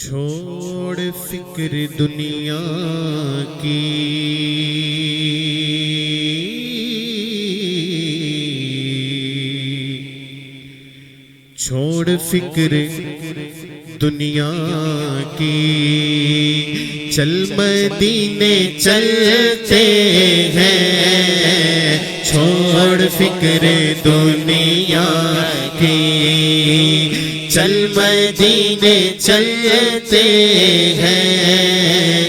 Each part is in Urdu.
چھوڑ فکر دنیا کی، چھوڑ فکر دنیا کی، چل مدینے چلتے ہیں، چھوڑ فکر دنیا کی، چل مدینے چلتے ہیں،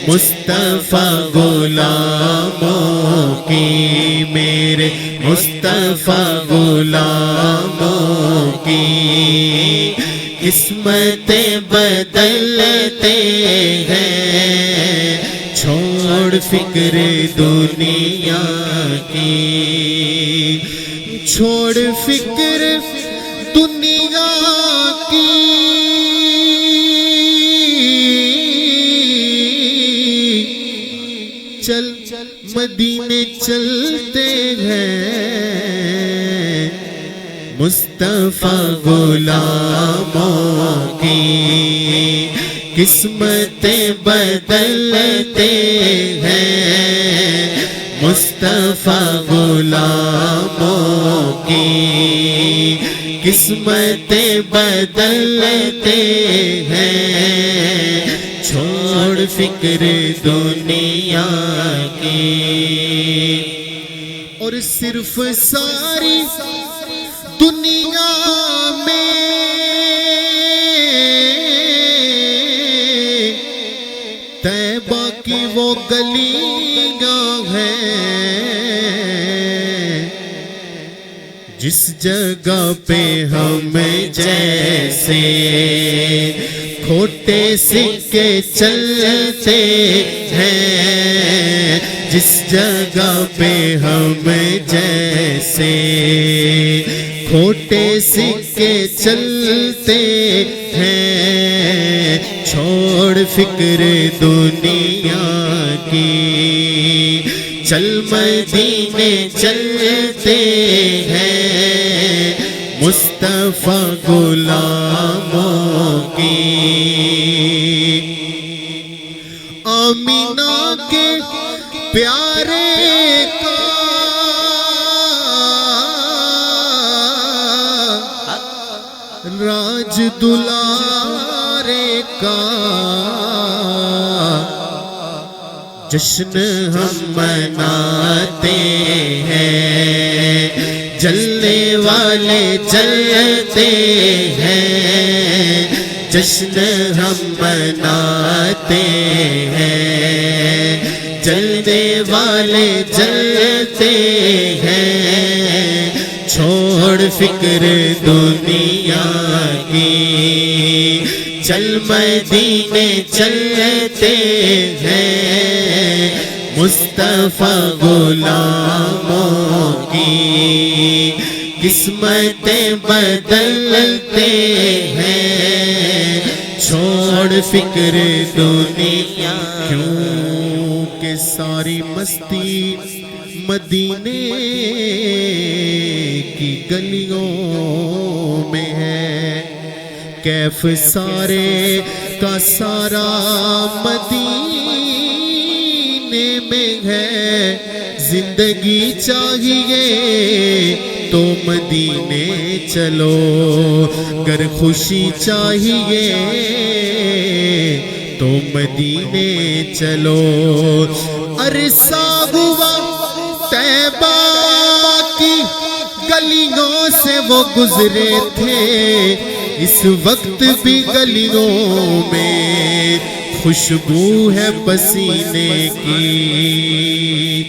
مصطفیٰ غلاموں کی، میرے مصطفیٰ غلاموں کی قسمتیں بدلتے ہیں، چھوڑ فکر دنیا کی، چھوڑ فکر دنیا کی، چل مدینے چلتے ہیں، مصطفیٰ غلاموں کی قسمتیں بدلتے ہیں، مصطفیٰ غلاموں کی قسمتیں بدلتے ہیں، چھوڑ فکر دنیا کی، اور صرف ساری دنیا میں طیبہ کی وہ گلیاں ہیں، جس جگہ پہ ہم جیسے کھوٹے سکے چلتے ہیں، جس جگہ پہ ہم جیسے کھوٹے سکے چلتے ہیں، چھوڑ فکر دنیا کی، چل مدینے چلتے ہیں، مصطفیٰ غلاموں کی، آمینہ کے پیارے کا راج دلارے کا جشن ہم مناتے ہیں، جلنے والے جلتے ہیں، جشن ہم مناتے ہیں، جلنے والے جلتے ہیں، چھوڑ فکر دنیا کی، چل مدینے چلتے ہیں، مصطفیٰ غلاموں کی قسمتیں بدلتے ہیں، چھوڑ فکر دنیا، کیونکہ ساری مستی مدینے کی گلیوں میں ہے، کیف سارے کا سارا مدینے میں ہے، زندگی چاہیے تو مدینے چلو، گر خوشی چاہیے تو مدینے چلو، عرصہ ہوا طیبہ کی گلیوں سے وہ گزرے تھے، اس وقت بھی گلیوں میں خوشبو ہے پسینے کی،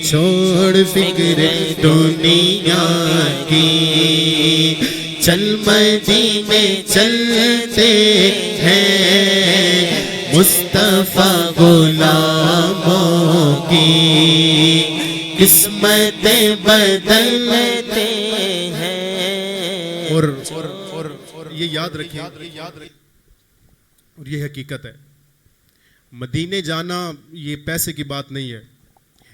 چھوڑ فکر دنیا کی، چل مدینے چلتے ہیں، مصطفیٰ غلاموں کی قسمتیں بدلتے ہیں، اور یہ یاد رکھیں، اور یہ حقیقت ہے، مدینے جانا یہ پیسے کی بات نہیں ہے،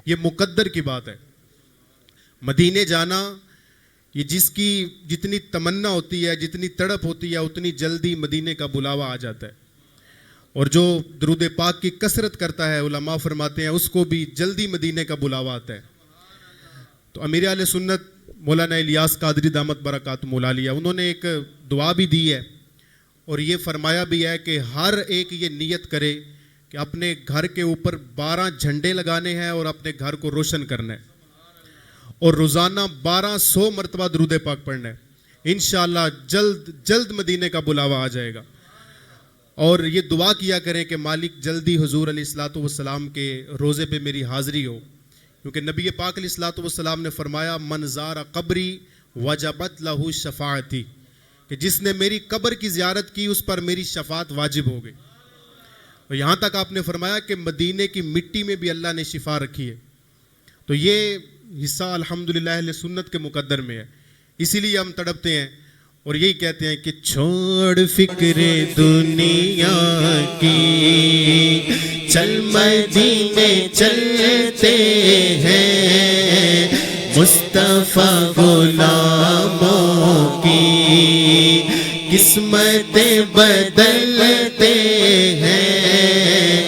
یہ مقدر کی بات ہے، مدینے جانا یہ جس کی جتنی تمنا ہوتی ہے، جتنی تڑپ ہوتی ہے، اتنی جلدی مدینے کا بلاوا آ جاتا ہے۔ اور جو درود پاک کی کثرت کرتا ہے علماء فرماتے ہیں اس کو بھی جلدی مدینے کا بلاوا آتا ہے. تو امیر اہل سنت مولانا الیاس قادری دامت برکاتہم العالیہ انہوں نے ایک دعا بھی دی ہے اور یہ فرمایا بھی ہے کہ ہر ایک یہ نیت کرے کہ اپنے گھر کے اوپر 12 جھنڈے لگانے ہیں اور اپنے گھر کو روشن کرنا ہے اور روزانہ 1200 مرتبہ درود پاک پڑھنا ہے. انشاءاللہ جلد جلد مدینے کا بلاوا آ جائے گا. اور یہ دعا کیا کریں کہ مالک جلدی حضور علیہ الصلوۃ والسلام کے روزے پہ میری حاضری ہو, کیونکہ نبی پاک علیہ الصلوۃ والسلام نے فرمایا من زار قبری وجبت لہ شفاعتی, کہ جس نے میری قبر کی زیارت کی اس پر میری شفاعت واجب ہو گئی. اور یہاں تک آپ نے فرمایا کہ مدینے کی مٹی میں بھی اللہ نے شفا رکھی ہے. تو یہ حصہ الحمدللہ اہل سنت کے مقدر میں ہے, اسی لیے ہم تڑپتے ہیں اور یہی کہتے ہیں کہ چھوڑ فکر دنیا کی چل مدینے چلتے ہیں, مصطفیٰ غلاموں کی قسمتیں بدلتے ہیں.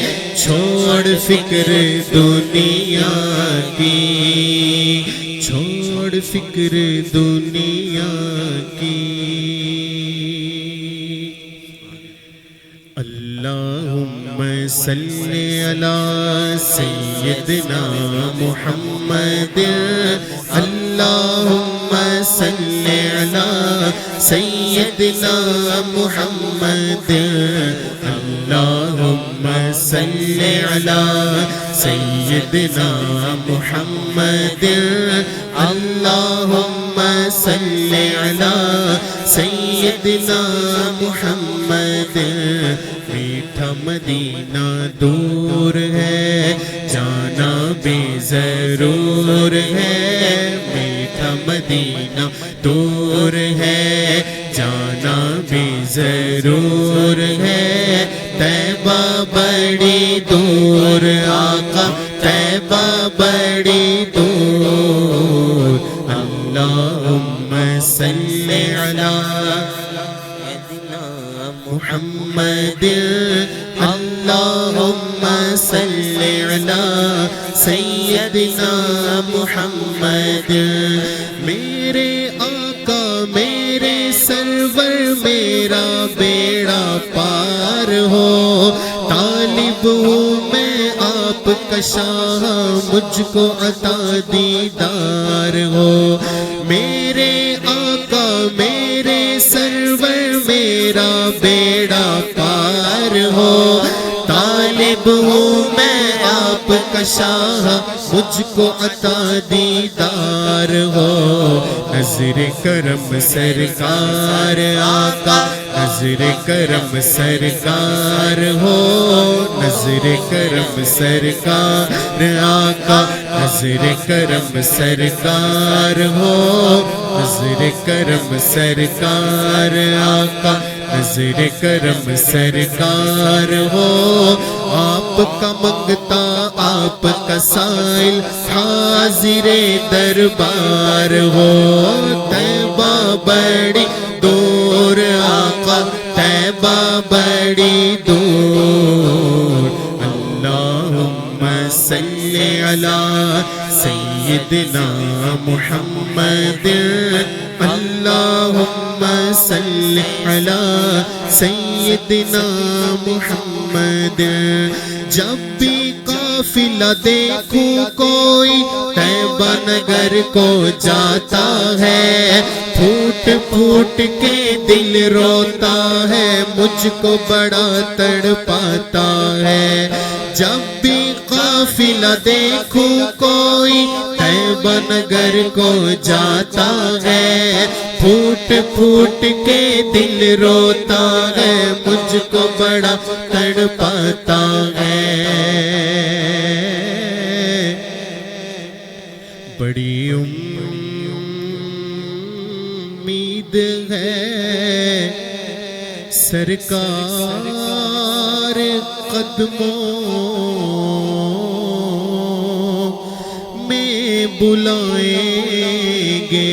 چھوڑ فکر دنیا کی, چھوڑ فکر دنیا کی. اللہم صلی علی سیدنا محمد, اللہم صلی علی سیدنا محمد, اللہم صلی علی سیدنا محمد, اللہم صلی علی سیدنا محمد. میٹھا مدینہ دور ہے جانا بھی ضرور ہے, میٹھا مدینہ دور ہے جانا بھی ضرور ہے. طیبہ بڑی دور آقا طیبہ بڑی دور, اللہم صلی علی محمد, اللہم صلی علی سیدنا محمد. میرے آقا میرے سرور میرا بیڑا پار ہو, طالب ہوں میں آپ کا شاہ مجھ کو عطا دیدار ہو. میرے آقا میرے سرور میرا بیڑا پار ہو, طالب ہوں میں آپ کا شاہ مجھ کو عطا دیدار ہو. نظر کرم سرکار آقا نظر کرم سرکار ہو, نظر کرم سرکار آقا نظر کرم سرکار ہو, نظر کرم سرکار آقا نظر کرم سرکار ہو. آپ کا منگتا آپ کا سائل حاضر دربار ہو. طیبہ بڑی دور آقا طیبہ بڑی دور, اللہم صلی علی سیدنا محمد, اللہم صلی علی سیدنا محمد. جب بھی قافلہ دیکھوں کوئی طیبہ نگر کو جاتا ہے, پھوٹ پھوٹ کے دل روتا ہے, مجھ کو بڑا تڑپاتا ہے. جب بھی قافلہ دیکھوں کوئی طیبہ نگر کو جاتا ہے, پھوٹ پھوٹ کے دل روتا ہے, مجھ کو بڑا تڑپاتا ہے. بڑی امید ہے سرکار قدموں میں بلائیں گے.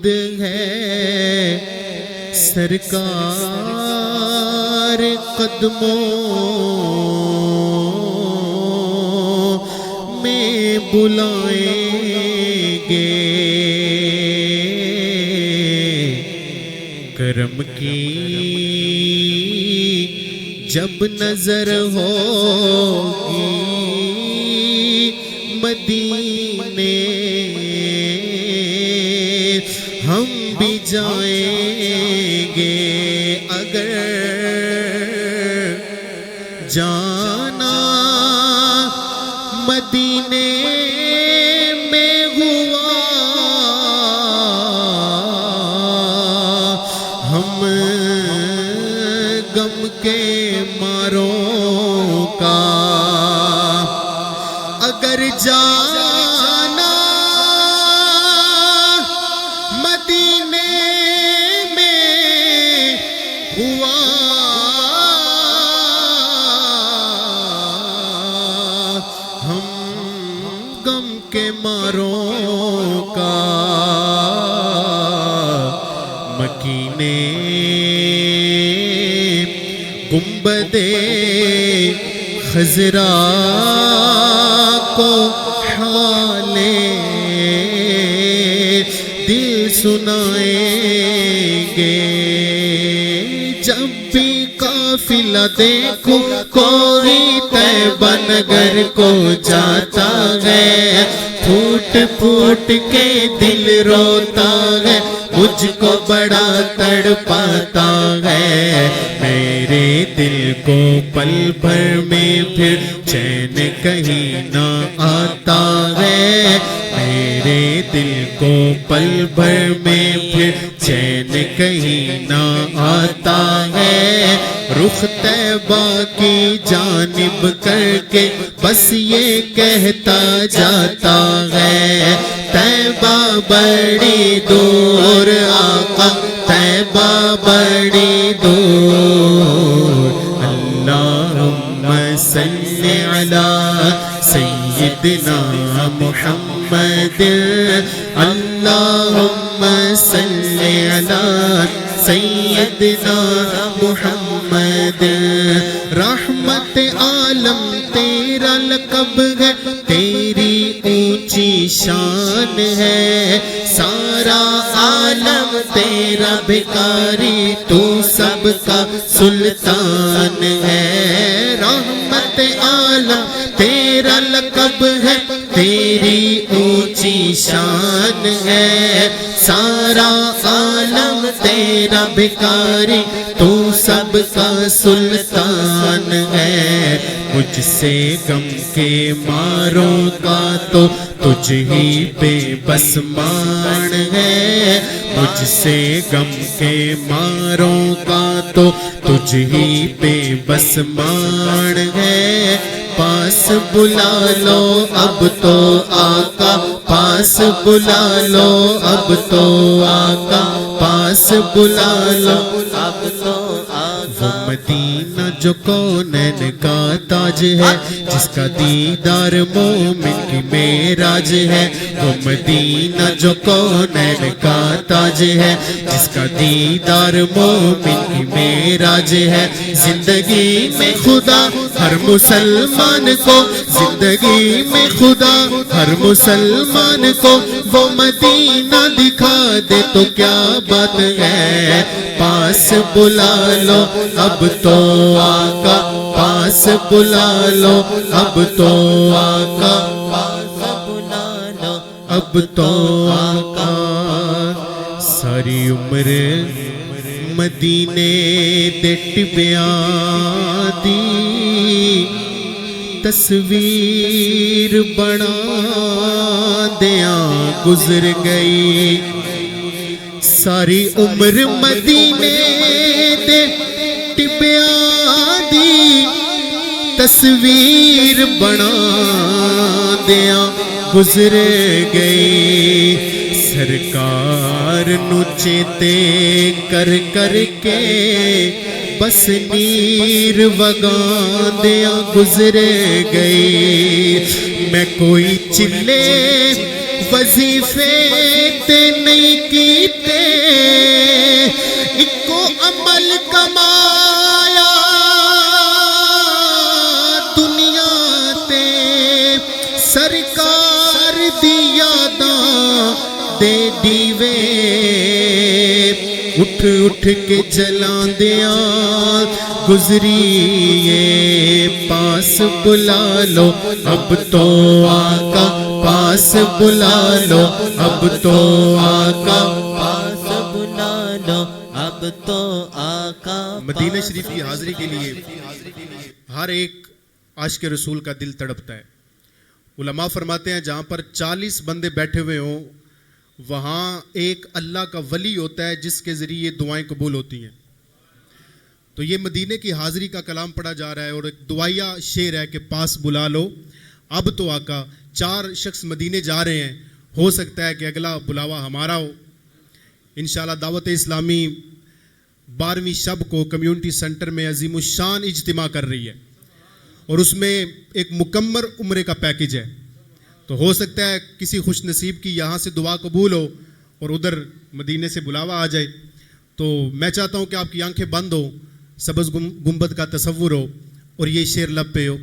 امید ہے سرکار قدموں میں بلائیں گے کرم کی جب نظر ہوگی مدینے ہم بھی جائیں گے اگر جانا مدینے میں ہوا ہم غم کے ماروں کا اگر جانا مدینے میں ہوا ہم غم کے ماروں کا مکینے گنبد خضرا کو حال دل سنائیں گے جب بھی قافلہ دیکھو کوئی طیبہ نگر کو جاتا ہے پھوٹ پھوٹ کے دل روتا ہے مجھ کو بڑا تڑپاتا ہے میرے دل کو پل بھر میں پھر چین کہیں نہ آتا ہے میرے دل کو پل بھر میں پھر چین کہیں نہ آتا ہے رخ طیبہ کی جانب کر کے بس یہ کہتا جاتا ہے طیبہ بڑی دور آقا طیبہ بڑی دور اللہم صلی علی سیدنا محمد اللہم صلی علی سیدنا محمد رحمت عالم تیرا لقب ہے تیری اونچی شان ہے سارا عالم تیرا بھکاری تو سب کا سلطان ہے رحمت عالم تیرا لقب ہے تیری اونچی شان ہے سارا عالم تیرا بھکاری تو سب کا سلطان ہے مجھ سے غم کے ماروں کا تو تجھ ہی پہ بس مان ہے مجھ سے غم کے ماروں کا تو تجھ ہی پہ بس مان ہے پاس بلا لو اب تو آقا پاس بلا لو اب تو آقا پاس بلا لو اب تو آقا وہ مدینہ جو کونین کا تاج ہے جس کا دیدار مومن کی معراج ہے وہ مدینہ جو کونین کا تاج ہے جس کا دیدار مومن کی معراج ہے زندگی میں خدا ہر مسلمان کو زندگی میں خدا ہر مسلمان کو وہ مدینہ دکھا دے تو کیا بات ہے پاس بلا لو اب تو آقا پاس بلا لو اب تو آقا پاس بلا لو اب تو آقا ساری عمر مدینے دے ٹبیاں دی تصویر بنا دیاں گزر گئی ساری عمر مدینے دے ٹبیاں دی تصویر بنا دیاں گزر گئی سرکار نو چیتے کر کر کے بس نیر وگاندیاں گزر گئی میں کوئی چلے وظیفے تے نہیں کیتے یاداں دے دیوے اٹھ اٹھ کے جلاندیاں گزریے پاس بلا لو اب تو آقا پاس بلا لو اب تو آقا پاس بلا لو اب تو آقا مدینہ شریف کی حاضری کے لیے ہر ایک عاشق رسول کا دل تڑپتا ہے. علماء فرماتے ہیں جہاں پر 40 بندے بیٹھے ہوئے ہوں وہاں ایک اللہ کا ولی ہوتا ہے جس کے ذریعے دعائیں قبول ہوتی ہیں. تو یہ مدینے کی حاضری کا کلام پڑھا جا رہا ہے اور ایک دعائیہ شعر ہے کہ پاس بلا لو اب تو آقا. 4 شخص مدینے جا رہے ہیں, ہو سکتا ہے کہ اگلا بلاوا ہمارا ہو. انشاءاللہ دعوت اسلامی 12ویں شب کو کمیونٹی سینٹر میں عظیم الشان اجتماع کر رہی ہے اور اس میں ایک مکمل عمرے کا پیکج ہے. تو ہو سکتا ہے کسی خوش نصیب کی یہاں سے دعا قبول ہو اور ادھر مدینے سے بلاوا آ جائے. تو میں چاہتا ہوں کہ آپ کی آنکھیں بند ہو, سبز گنبد کا تصور ہو اور یہ شعر لب پہ ہو.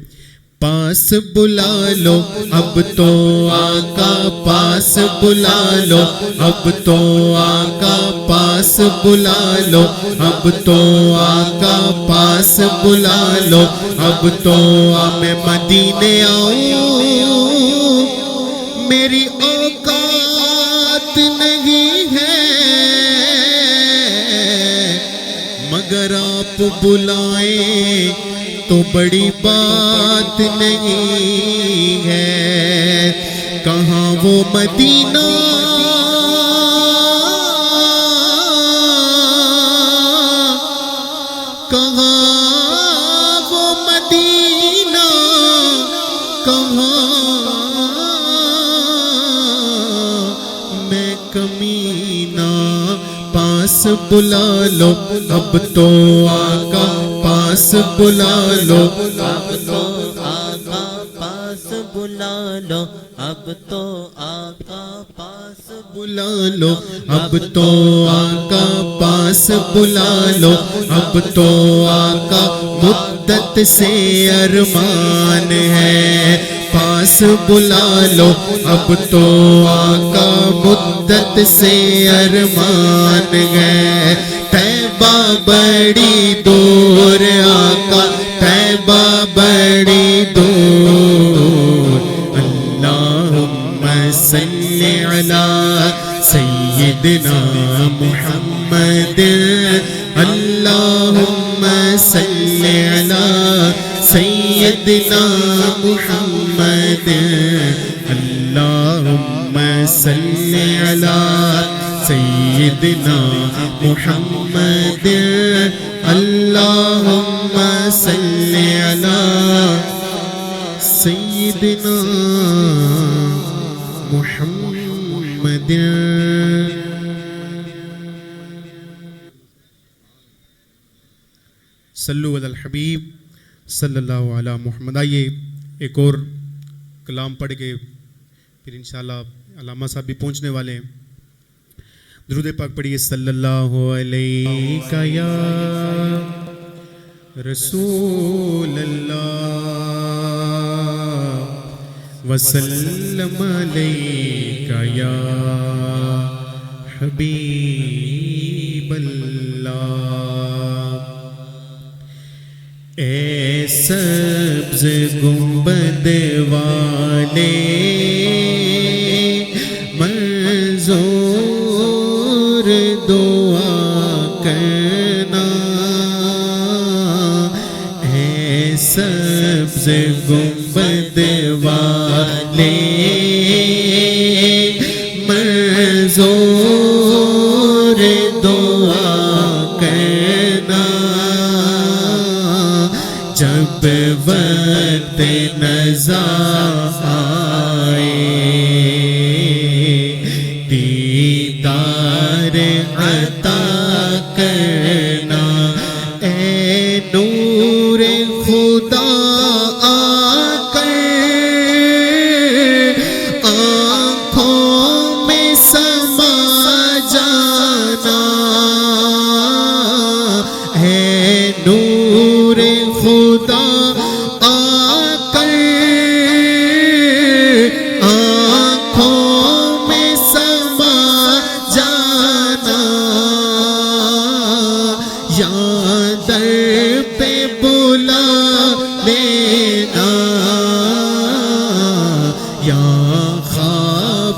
پاس بلا لو اب تو آقا پاس بلا لو اب تو آقا پاس بلا لو اب تو آقا پاس بلا لو اب تو میں مدینے آؤں میری اوقات نہیں ہے مگر آپ بلائیں تو بڑی بات نہیں ہے. کہاں وہ مدینہ کہاں وہ مدینہ کہاں میں کمینہ پاس بلا لو اب تو آقا پاس بلا لو اب تو آقا پاس بلا لو اب تو آقا پاس بلا لو اب تو آقا پاس بلا لو اب تو آقا مدت سے ارمان ہے پاس بلا لو اب تو آقا مدت سے ارمان ہے. طیبہ بڑی دور آقا طیبہ بڑی دور اللہم صلی علی سیدنا محمد اللہم صلی علی سیدنا محمد اللہم صلی علی سیدنا محمد اللہم صلی علی سیدنا محمد. صلو علی الحبیب صلی اللہ علی محمد. آئیے ایک اور کلام پڑھ کے پھر انشاءاللہ علامہ صاحب بھی پہنچنے والے ہیں. درود پاک پڑھیے. صلی اللہ علیہ یا رسول اللہ وسلم علیہ یا حبیب اللہ. اے سبز گنبد والے منظور دعا کرنا اے سبز گنبد والے منظور دعا کرنا جب وقت نزا آئے دیدار عطا کرنا اے نور خدا آ کر آنکھوں میں سما جانا اے نور خدا آ کر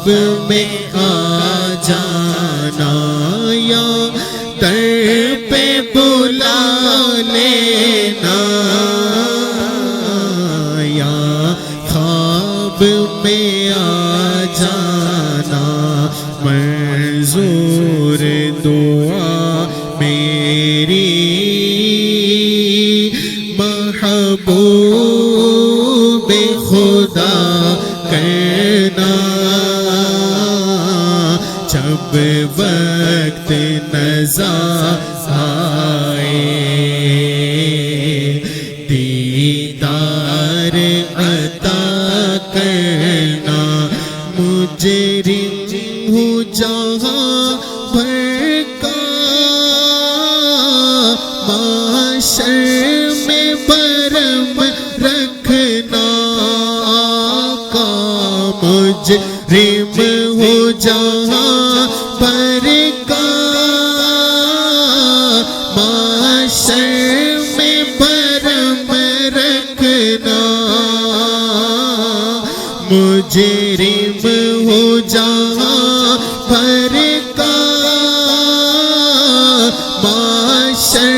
خواب میں آ جانا یا در پہ بلا لینا یا خواب میں آ جانا منظور دعا میری محبوب خدا کرنا جب وقت نظر آئے دیدار عطا کرنا مجرم ہوں جہاں بھر کا معاشر میں برم رکھنا آقا مجرم ہوں جہاں بھر کا معاشر میں برم رکھنا مجرم ہو جہاں بھر کا معاشر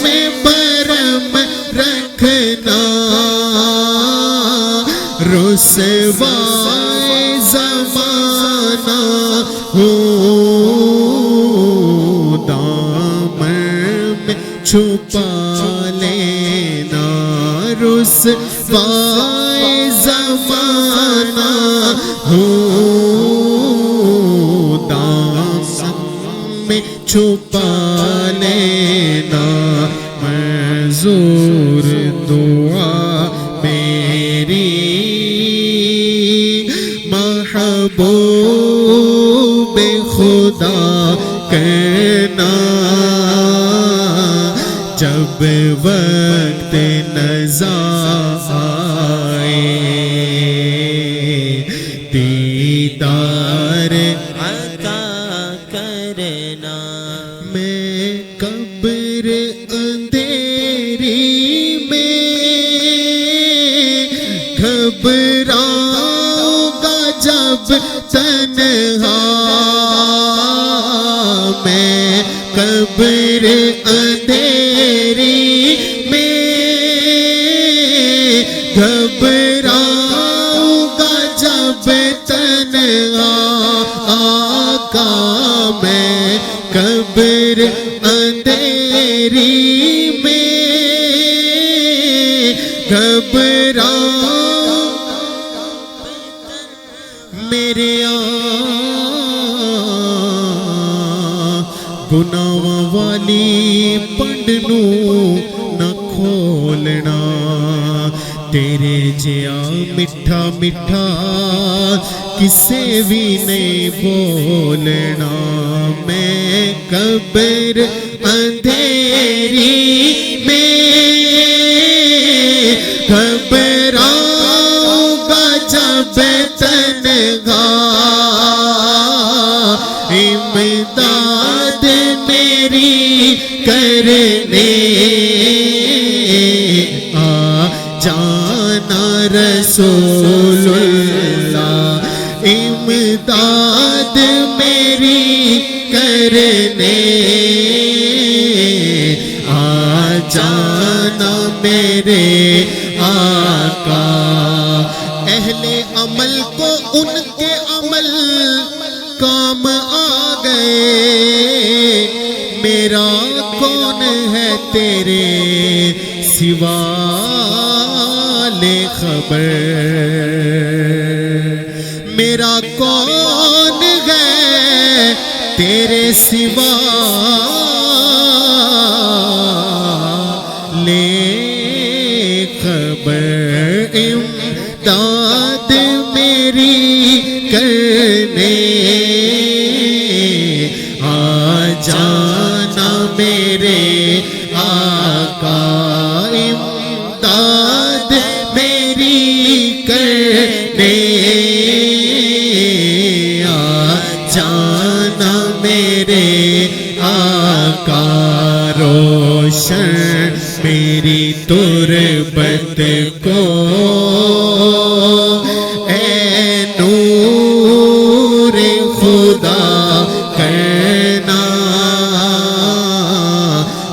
میں برم رکھنا رسوائے زمانہ ہو دامن میں چھپا لینا رسوائے زمانہ ہو دامن میں چھپا لینا منظور دعا میری محبوب خدا کرنا جب وقت نظر آئے دیدار عطا کرنا میں قبر اندھیری میں گھبراؤں گا جب تنہا میں قبر اندھیری میں گھبراؤں گا جب تنہا آقا میں قبر اندھیری میں گھبراؤں میرے گناہ والی پنڈ نوں نہ کھولنا تیرے جیا میٹھا میٹھا کسے بھی نہیں بولنا میں قبر اندھیری میں گھبراؤں گا جب تنہا امداد میری کرنے آ جانا رسول اللہ امداد میری کرنے آ جانا میرے آقا اہل عمل کو ان کے عمل کام آ گئے میرا کون ہے تیرے سوا لے خبر میرا کون ہے تیرے سوا لے خبر امداد میری کرنے آ جانا میرے آقا امداد میری کرنے آ جانا میرے آقا روشن میری تربت کو اے نور خدا کرنا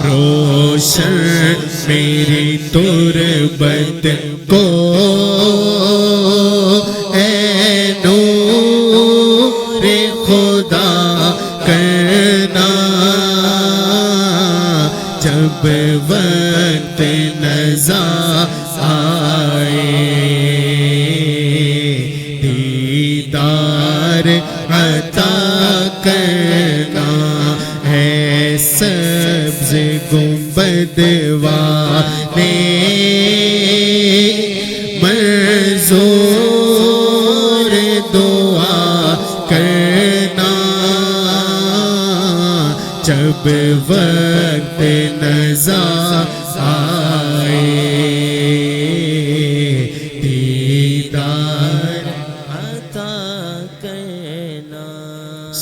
روشن میری تربت کو اے نور خدا کرنا جب وقت نزا آئے دیدار عطا کرنا ہے سبز گنبد والے منظور دعا کرنا جب وقت نزا آئے